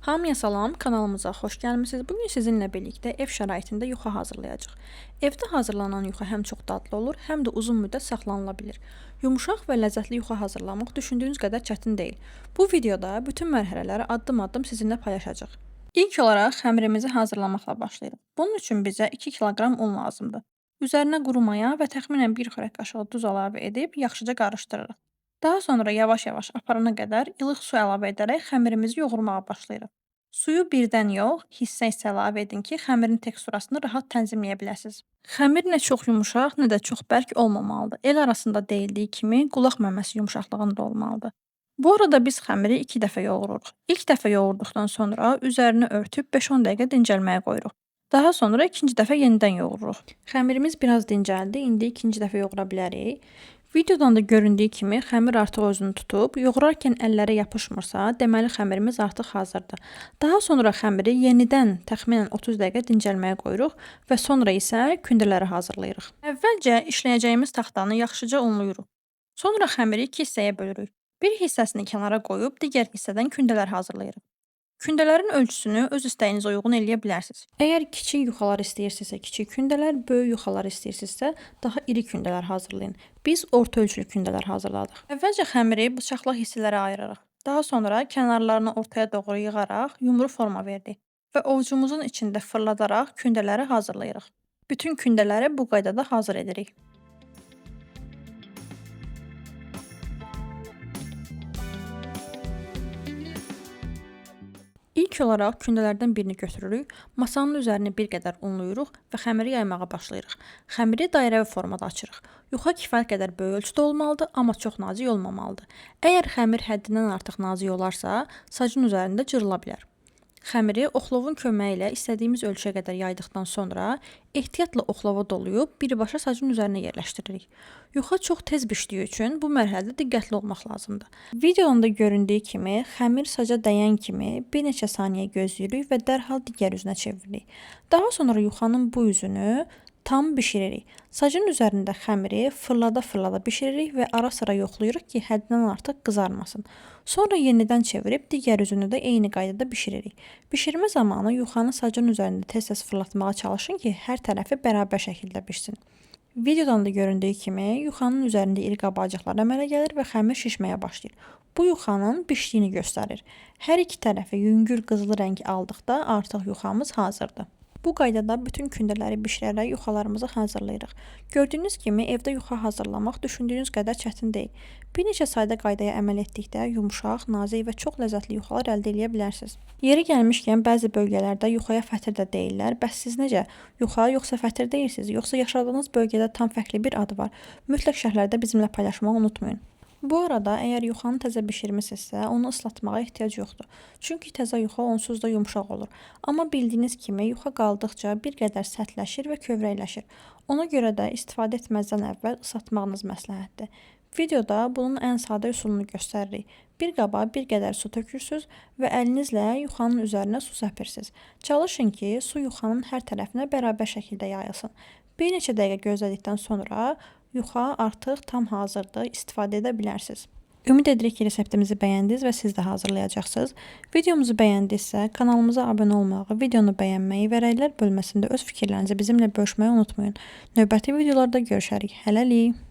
Hamıya salam, kanalımıza xoş gəlmisiniz. Bugün sizinlə birlikdə ev şəraitində yuxa hazırlayacağıq. Evdə hazırlanan yuxa həm çox dadlı olur, həm də uzun müddət saxlanıla bilir. Yumuşaq və ləzzətli yuxa hazırlamaq düşündüyünüz qədər çətin deyil. Bu videoda bütün mərhələləri addım-addım sizinlə paylaşacağıq. İlk olaraq xəmirimizi hazırlamaqla başlayırıq. Bunun üçün bizə 2 kiloqram un lazımdır. Üzərinə quru maya və təxminən 1 xörək qaşığı duz əlavə edib yaxşıca qarışdırırıq. Daha sonra yavaş-yavaş aparana qədər ilıq su əlavə edərək xəmirimizi yoğurmağa başlayırıq. Suyu birdən yox, hissə-hissə əlavə edin ki, xəmirin teksturasını rahat tənzimləyə biləsiniz. Xəmir nə çox yumşaq, nə də çox bərk olmamalıdır. El arasında deyildiyi kimi qulaq məməsi yumşaqlığında olmalıdır. Bu arada biz xəmiri 2 dəfə yoğururuq. İlk dəfə yoğurduqdan sonra üzərini örtüb 5-10 dəqiqə dincəlməyə qoyuruq. Daha sonra ikinci dəfə yenidən yoğururuq. Xəmirimiz biraz dincəldi, indi ikinci dəfə yoğura bilərik. Videodan da göründüyü kimi xəmir artıq özünü tutub, yoğurarkən əllərə yapışmırsa, deməli xəmirimiz artıq hazırdır. Daha sonra xəmiri yenidən təxminən 30 dəqiqə dincəlməyə qoyuruq və sonra isə kündələri hazırlayırıq. Əvvəlcə işləyəcəyimiz taxtanı yaxşıca unluyuruq. Sonra xəmiri 2 hissəyə bölürük. Bir hissəsini kənara qoyub digər hissədən kündələr hazırlayırıq. Kündələrin ölçüsünü öz istəyinizə uyğun eləyə bilərsiniz. Əgər kiçik yuxalar istəyirsinizsə kiçik kündələr, böyük yuxalar istəyirsinizsə daha iri kündələr hazırlayın. Biz orta ölçülü kündələr hazırladıq. Əvvəlcə xəmiri bıçaqla hissələrə ayırırıq. Daha sonra kənarlarını ortaya doğru yığaraq yumru forma verdik və ovucumuzun içində fırladaraq kündələri hazırlayırıq. Bütün kündələri bu qaydada hazır edirik. İlk olaraq kündələrdən birini götürürük, masanın üzərini bir qədər unluyuruq və xəmiri yaymağa başlayırıq. Xəmiri dairəvi formada açırıq. Yuxa kifayət qədər böyük ölçüdə olmalıdır, amma çox nazik olmamalıdır. Əgər xəmir həddindən artıq nazik olarsa, sacın üzərində cırıla bilər. Xəmiri oxlovun köməyi ilə istədiyimiz ölçüyə qədər yaydıqdan sonra ehtiyatla oxlova doluyub birbaşa sacın üzərinə yerləşdiririk. Yuxa çox tez bişdiyi üçün bu mərhələdə diqqətli olmaq lazımdır. Videoda göründüyü kimi xəmir saca dəyən kimi bir neçə saniyə gözləyirik və dərhal digər üzünə çeviririk. Daha sonra yuxanın bu üzünü tam bişiririk. Sacın üzərində xəmiri fırlada-fırlada bişiririk və ara-sıra yoxlayırıq ki, həddindən artıq qızarmasın. Sonra yenidən çevirib digər üzünü də eyni qaydada bişiririk. Bişirmə zamanı yuxanı sacın üzərində tez-tez fırlatmağa çalışın ki, hər tərəfi bərabər şəkildə bişsin. Videodan da göründüyü kimi yuxanın üzərində iri qabacıqlar əmələ gəlir və xəmir şişməyə başlayır. Bu yuxanın bişdiyini göstərir. Hər iki tərəfi yüngül qızılı rəng aldıqda artıq yuxamız hazırdır. Bu qaydada bütün kündələri bişirərək yuxalarımızı hazırlayırıq. Gördüyünüz kimi evdə yuxa hazırlamaq düşündüyünüz qədər çətin deyil. Bir neçə sayda qaydaya əməl etdikdə yumşaq, nazik və çox ləzzətli yuxalar əldə edə bilərsiniz. Yeri gəlmişkən bəzi bölgələrdə yuxaya fətir də deyirlər. Bəs siz necə? Yuxa yoxsa fətir deyirsiniz? Yoxsa yaşadığınız bölgədə tam fərqli bir adı var? Mütləq şərhlərdə bizimlə paylaşmağı unutmayın. Bu arada, əgər yuxanı təzə bişirmisinizsə, onu ıslatmağa ehtiyac yoxdur. Çünki təzə yuxa onsuz da yumşaq olur. Amma bildiyiniz kimi, yuxa qaldıqca bir qədər sərtləşir və kövrəkləşir. Ona görə də istifadə etməzdən əvvəl ıslatmağınız məsləhətdir. Videoda bunun ən sadə üsulunu göstəririk. Bir qaba bir qədər su tökürsüz və əlinizlə yuxanın üzərinə su səpirsiniz. Çalışın ki, su yuxanın hər tərəfinə bərabər şəkildə yayılsın. Bir neçə dəqiqə gözlədikdən sonra yuxa artıq tam hazırdır, istifadə edə bilərsiniz. Ümid edirik ki, reseptimizi bəyəndiniz və siz də hazırlayacaqsınız. Videomuzu bəyəndinizsə, kanalımıza abunə olmağı, videonu bəyənməyi və rəylər bölməsində öz fikirlərinizi bizimlə bölüşməyi unutmayın. Növbəti videolarda görüşərik. Hələlik!